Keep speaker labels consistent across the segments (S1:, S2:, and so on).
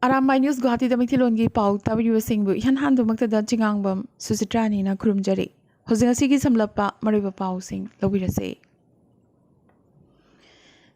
S1: Arambai News Guwahati da Mithilongi Pau Tabiru Singbu Yan Handumakta da Jingangbam Susitrani na Kurumjari Hosingasigi Samlapa Mariba Pau Sing Lawirase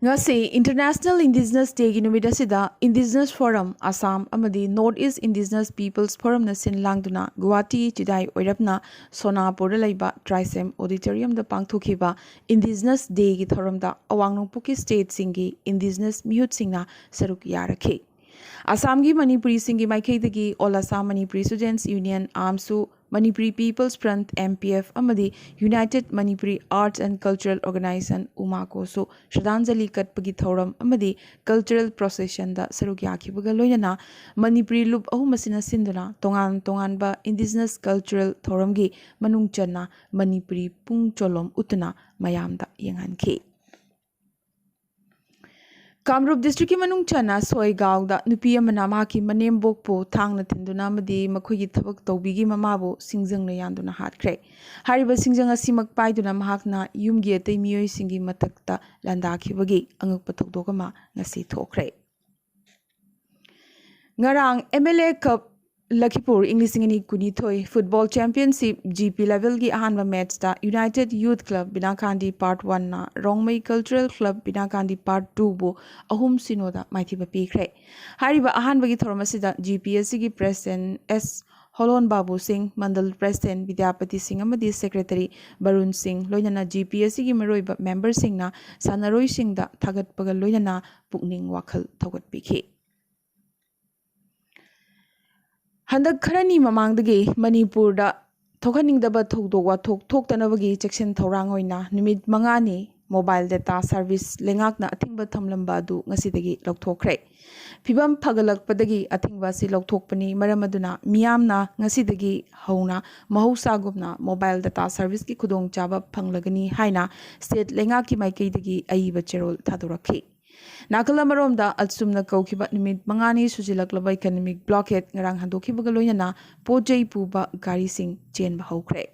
S1: Ngasi International Indigenous Day gi numida sida Indigenous Forum Assam amadi North East Indigenous Peoples Forum na sin langduna Guwahati chidai oirapna Sonapur laiba Trisem Auditorium da pangthokiba Indigenous Day gi thoramda Awangnopuki State singi Indigenous mihut singna saruk yarakhe Assam gi Manipuri singi maikhaidagi All Assam Manipuri Students Union Amsu Manipuri People's Front MPF amadi United Manipuri Arts and Cultural Organization UMACO so Shraddhanjali katpagi thoram amadi cultural procession da saruk yakhibaga loinana Manipuri loop ahumasina sinduna tongan ba indigenous cultural thoram gi manung channa Manipuri pung cholom utna mayamda yenghankhe Kamrup district manung chana soi gaw da nupi amana maki manem bokpo thangna thinduna madi makhoigi thabak tawbigi mamabu singjang na yanduna hatkre hariba singjang asimak paiduna mahakna yumgi atei miyoi singi matakta landakhibagi angakpa thokdokama ngasi thokre ngarang MLA Cup Lakipur English Ingani Kunithoi Football Championship GP level gi ahanba match da United Youth Club Binakandi Part 1 na Rongmei Cultural Club Binakandi Part 2 bu ahum sinoda maithiba pikre hariba ahanba gi thormasida GPSC gi President S Holon Babu Singh Mandal President Vidyapati Singh amadi Secretary Barun Singh loinana GPSC gi maroiba member Singh na sanaroi Singh da thagatpaga loinana pukning wakhal thogat pikhe Handak kharani mamangdagi Manipur da thokhaningdaba thokdok wathok thoktanabagi chection thorang oina numit mangani mobile data service lengakna athingba thamlamba adu ngasidagi lokthokre phibam phagalakpadagi athingba si lokthokpani maramaduna miyamna ngasidagi hauna mahusagumna mobile data service ki khudong chaba phanglagani haina state lengaki maikeidagi aiba cherol thadorakhi Nakala maromda alsumna kaukiba nimit mangani sujilaklaba economic blockade ngarang handokibaga loinana pojai puba gari sing chenba hokre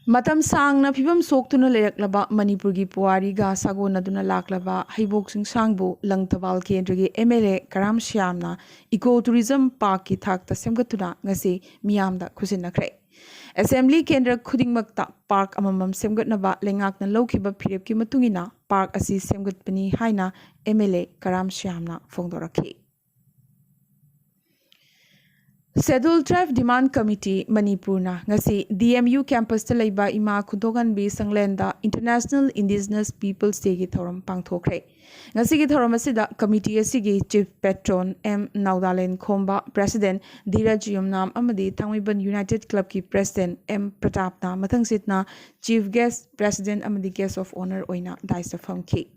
S1: Matam sangna phibam soktuna leraklaba Manipur gi puari ga sagonaduna laklaba haibok sing sangbu langtawal kendra MLA Karam Shyamna ecotourism park ki thakta semgatuna ngase miyamda khusinakre Assembly Kendra Khudingmakta Park Amamam Semgatnaba Lengakna Lokhiba Phirep ki matungina Park asi semgatpani haina MLA Karam Shyamna Fongdorakhi Scheduled Tribe Demand Committee Manipurna ngasi DMU campus ta leiba ima khuntogan bi sanglenda International Indigenous Peoples Day gi thoram pangthokre ngasi gi thoram asida committee asigi chief patron M Naudalen Khomba president Dhiraj Yumnam amadi Thangmiban United Club ki president M Pratapna mathangsitna chief guest president amadi guest of honor oina daisa famki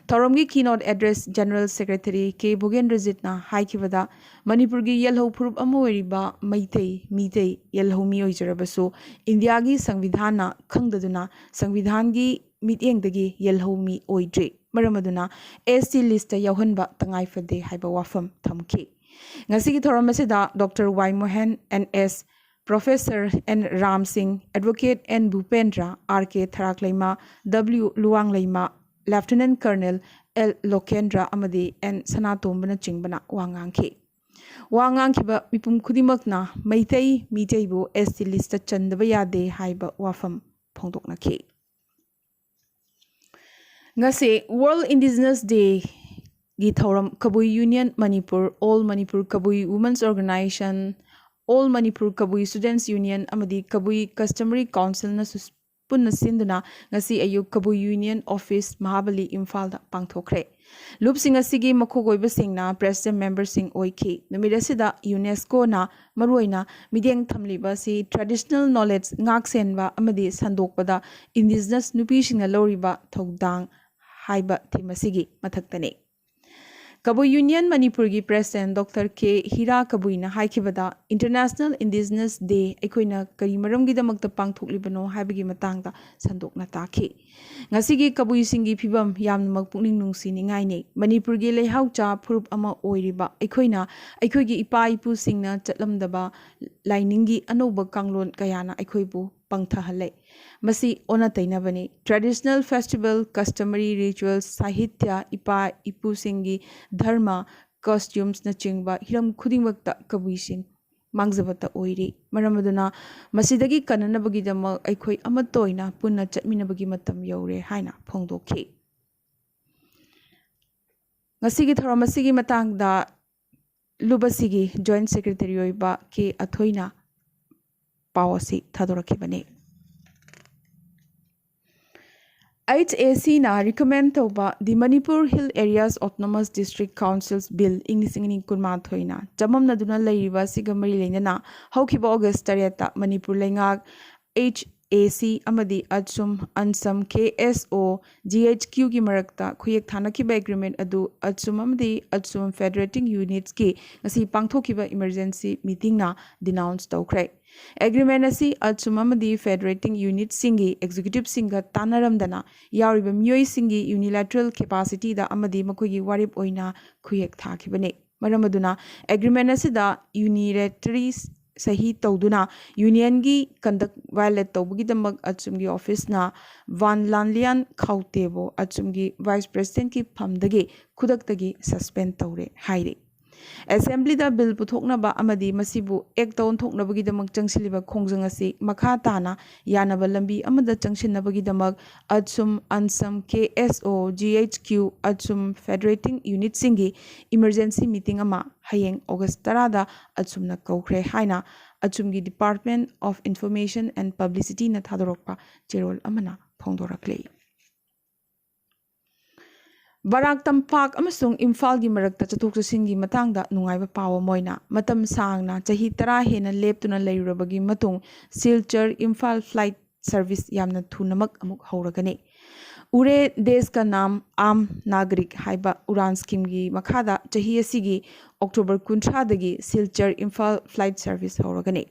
S1: Thoramgi keynote address General Secretary K. Bhugendrajitna haikibada Manipurgi yelho phurup amoiriba maitei mitei yelho mioijarabasu Indiagi Sangvidhana khangdaduna Sangvidhangi mitengdagi yelho mi oidre maramaduna ST list yauhanba tangai fade haiba wafam thamki ngasigi thoramasida Dr. Y Mohan NS Professor N. Ram Singh Advocate N. Bhupendra R.K. Tharaklaima W. Luang Laima Lieutenant Colonel L. Lokendra Amadi and Sanatombana Chingbana Wangangki. Wangangkiba Mipum Kudimakna, Maitei, Miteibu, Esti Lista Chandabaya de Haiba Wafam Pongdoknaki. Ngase World Indigenous Day Githoram Kabui Union Manipur, All Manipur Kabui Women's Organization, All Manipur Kabui Students Union Amadi Kabui Customary Council na Punna Sinduna ngasi ayuk Kabui Union Office Mahabali Imphal da pangthokre Loop sing asigi makhogoiba singna president member sing oiki numidasida UNESCO na maruina midyang thamliba si traditional knowledge ngak senba amadi sandokpada indigenous nupi singna loriba thogdang haiba thimasigi mathaktani Kabui Union Manipur gi President Dr. K. Hira Kabuina haikibada International Indigenous Day ekoina kari maramgi damakta pangthoklibano haibagi matangda sandokna takhi ngasigi Kabui singi phibam yamnamak pukning nungsini ngaine Manipur gi leihaucha phurup ama oiriba ekoina ekoigi ipa ipu singna chatlamdaba lainingi anoba kanglon kayana ekoibu pangthahalai masi ona tainabani traditional festival customary rituals sahitya ipa ipu singi dharma costumes na chingba hiram khudingmakta kabising mangzabata oiri maramaduna masidagi kananabagi damak aikhoi amatoina punna chatminabagi matam yaure haina phongdokhi ngasigi thoramasigi matangda lubasigi joint secretary oiba ke athoina pawasi thadorakhibani HAC na recommend toba the Manipur Hill Areas Autonomous District Councils Bill Inglisingini kunmathoina jamam naduna leiriba sigamari leinana haukiba August 8 Manipur lengak HAC amadi Atsum Ansam KSO GHQ ki marakta khuyek thanakiba agreement adu Atsum amadi Atsum Federating Units ki ngasi pangthokiba emergency meeting na denounce tawkhre agreement asi Atsum amadi Federating Units singi executive singa tanaramdana yauriba myoi singi unilateral capacity da amadi makogi warip oina khuyek thakibane maramaduna agreement asida unilateral sahi tawduna union gi conduct violate tawbugi damak Atsum gi office na Van Lanlian Khautebo Atsum gi vice president ki phamdagi khudaktagi suspend tawre haire assembly da bill puthokna ba amadi masibu ek tawn thokna bagi damak changsiliba khongjang asi makha tana yana ba lambi amada changshinna bagi damak Atsum Ansam KSO GHQ Atsum Federating Unit singi emergency meeting ama hayeng August 10 da Atsum na kaukre haina Atsum gi Department of Information and Publicity na thadorokpa cherol amana phongdoraklei Barak Tampak amasung Imphal gi marakta chathok chasin gi matangda nungaiba pawa moina matam sangna chahi 10 hena leptuna leirabagi matung Silchar Imphal flight service yamna thunamak amuk hauragani ure desh ka naam aam nagrik haiba uran scheme gi makhada chahi asigi October 19 dagi Silchar Imphal flight service hauragani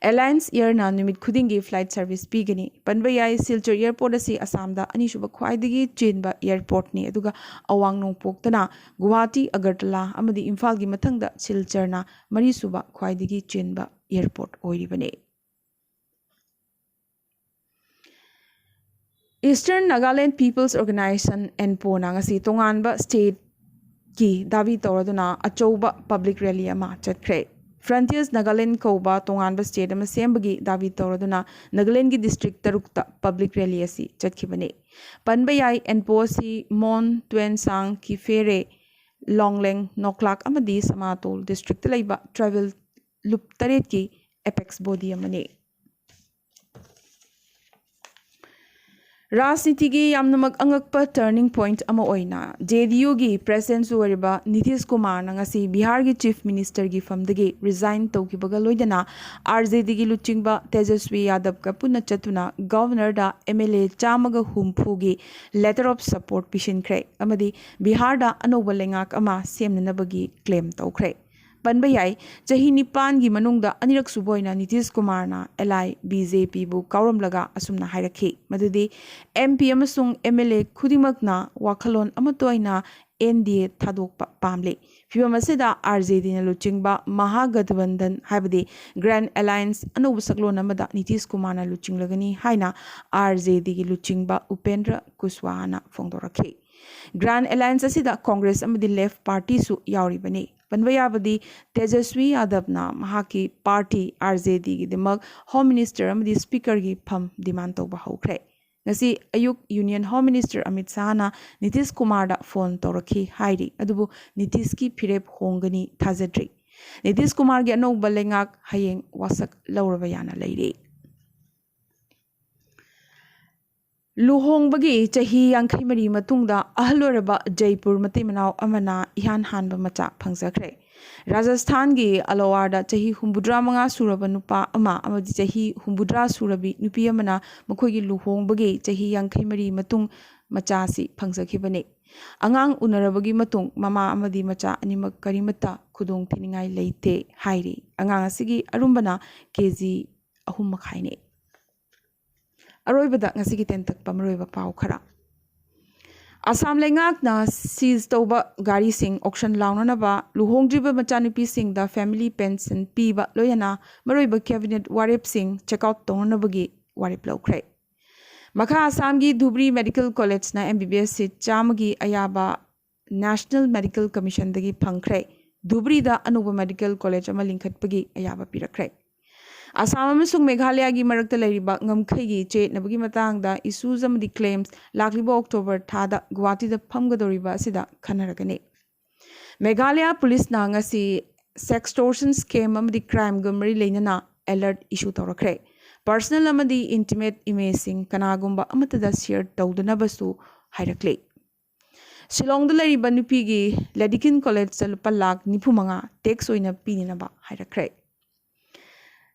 S1: Alliance Air na numit khudingi flight service pigani panbayai Silchar airport asi Assam da anishuba khwaidagi chenba airport ni aduga awang nongpoktana Guwahati Agartala amadi Imphal gi mathangda Silchar na marisuba khwaidagi chenba airport oiribane Eastern Nagaland People's Organization NPO na ngasi tonganba state ki davi tawraduna achouba public rally ama chatkre Frontiers Nagaland Koba Tonganba State ama sembagi davi tawraduna Nagaland gi district tarukta public rally asi chatkibane panbayai NPO Mon Tuen Sang ki fere Longleng Noklak amadi Samatol district laiba travel loop taret ki apex body amane Rajniti gi yamnamak angakpa turning point ama oina JDU gi president suwariba Nitish Kumar na ngasi Bihar gi chief minister gi famdagi resign tawkibaga loidana RJD gi luchingba Tejaswi Yadav ka punna chatuna governor da MLA chamaga humpu gi letter of support pishinkre amadi Bihar da anoba lengak ama semnanabagi claim tawkre panbayai chahi nipan gi manungda anirak suboina Nitish Kumar na LI BJP bu kauramlaga asumna hairakhi madudi MP amasung MLA khudimakna wakhalon amatoina NDA thadokpa pamle fibamasida RJD na luchingba Mahagathbandhan haibadi Grand Alliance anobu saklon amada Nitish Kumar na luchinglagani haina RJD gi luchingba Upendra Kushwaha na phongdorakhi Grand Alliance asida Congress amadi Left Party su yauribani panbayabadi Tejaswi Yadav na mahaki party RJD gi demak Home Minister amadi Speaker gi pham demand tawba haukre ngasi ayuk Union Home Minister Amit Shah na Nitish Kumar da phone tawrakhi hairi adubu Nitish ki phirep hongani thajadri Nitish Kumar gi anoba lengak hayeng wasak lauraba yana leire Luhongbagi chahi yangkhai mari matungda ahloraba Jaipur mati manau amana ihan hanba macha phangjakre Rajasthan gi Alawar da chahi humbudra manga suraba nupa ama amadi chahi humbudra surabi nupi amana makhoi gi luhongbagi chahi yangkhai mari matung macha si phangjakhibane angang unarabagi matung mama amadi macha animak karimata khudong thiningai leite hairi angang asigi arumbana kg 3 makhaine Aroibada ngasigi tentak pamroiba pau khara Assam Lengakna seized tauba gari sing auction launanaba luhongdriba machanupi sing da family pension piba loyana maroiba cabinet warip sing check out tonabagi warip lokre. Makha Assam gi Dhubri Medical College na MBBS seat chamagi ayaba National Medical Commission dagi phangkre. Dhubri da anuba Medical College ama linkhatpagi ayaba pirakre. Assam amasung Meghalaya gi marakta lairiba ngamkhai gi che nabagi matangda issues amadi claims lakliba October thada Guwahati da phamgadoriba asida khanaragane. Meghalaya police na ngasi sextortion scam amadi crime gumri leinana alert issue tawrakre. Personal amadi intimate imaging kanagumba amatada share tawdanabasu hairakle. Shillong da lairiba nupi gi Ledikin College sa lupa lakh nipumanga tax oina pininaba hairakre.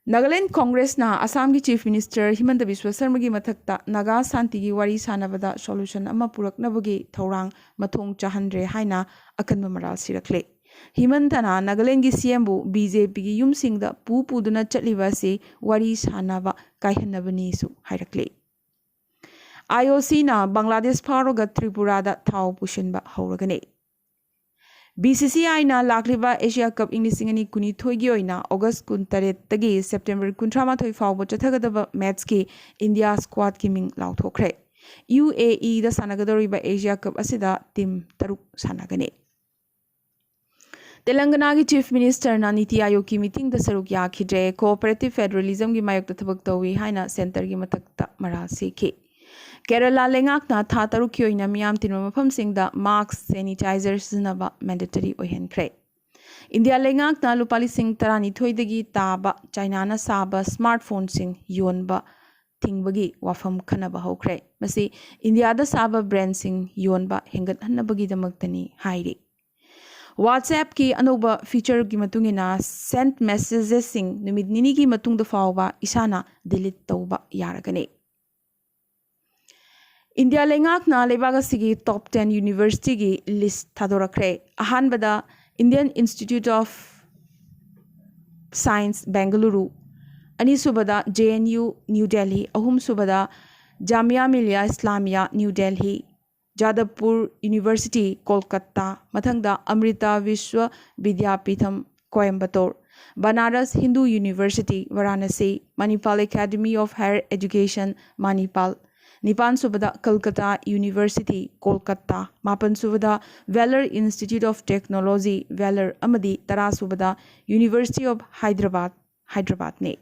S1: Nagaland Congress na Assam ki Chief Minister Himanta Biswa Sarma gi mathakta Naga Santi gi wari sanabada solution ama puraknabagi thorang mathong chahandre haina akanba maral sirakle. Himanta na Nagaland gi CM bu BJP gi yumsingda puduna chatliba se wari sanaba kaihanabani su hairakle. IOC na Bangladesh pharoga Tripura da thau pushinba hauragane. BCCI na lakliba Asia Cup Inglisingani kuni thoigi oina August 18 tagi September 13 fawba chathagadaba match ki India squad ki ming lauthokre. UAE da sanagadoriba Asia Cup asida team taruk sanagane. Telangana ki Chief Minister na Niti Aayog ki meeting da saruk yakhidre cooperative federalism gi mayok tabak tawi haina center gi matakta maral sekhe. Kerala Lengakna tha taruk yoina miyam tinma mafam singda mask sanitizer siznaba mandatory ohenkre. India Lengakna lupali sing tarani thoidagi taba China na saba smartphone sing yonba tingbagi wafam khanaba hokre. Masi India da saba brand sing yonba hengat hannabagi damaktani hairi. WhatsApp ki anoba feature ki matungina sent messages sing numid nini ki matungda fawba isana delete tawba yaragane. India Lengakna lebaga sigi top 10 university gi list thadorakre. Ahanbada Indian Institute of Science Bengaluru, Anisubada JNU New Delhi, Ahum Subada Jamia Millia Islamia New Delhi, Jadavpur University Kolkata, Mathangda Amrita Vishwa Vidyapitham Coimbatore, Banaras Hindu University Varanasi, Manipal Academy of Higher Education Manipal, Nipan Subada Kolkata University Kolkata, Mapan Subada Valor Institute of Technology Valor Amadi Tara Subada University of Hyderabad ne.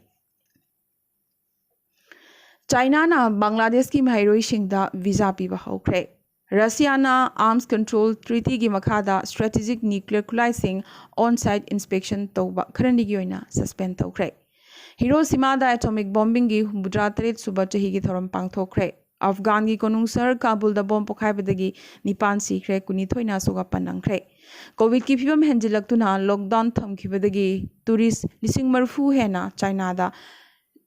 S1: China na Bangladesh ki mahairoi shingda visa piba haukre. Russia na Arms Control Treaty gi makhada strategic nuclear cleansing on-site inspection tawba kharani gi oina suspend tawkre. Hiroshima da atomic bombing gi humudra 3 suba chahi gi thoram pangthokre. Afghan gi konung sar Kabul da bomb pokhaibadagi nipan sikre kuni thoina soga panangkre. Covid ki phibam henjilaktuna lockdown thamkhibadagi tourist lising marfu hena China da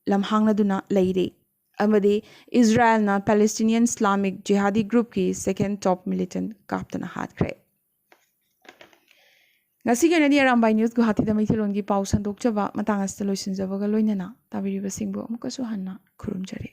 S1: lamhangna duna leire. Amadi Israel na Palestinian Islamic Jihadi group ki second top militant kaptana hatkre. Ngasi ganadi Arambai News Guwahati da maithilon gi pau sandok chaba matang asta loisin jabaga loinana tabiriba singbo amukasu hanna khurumjare.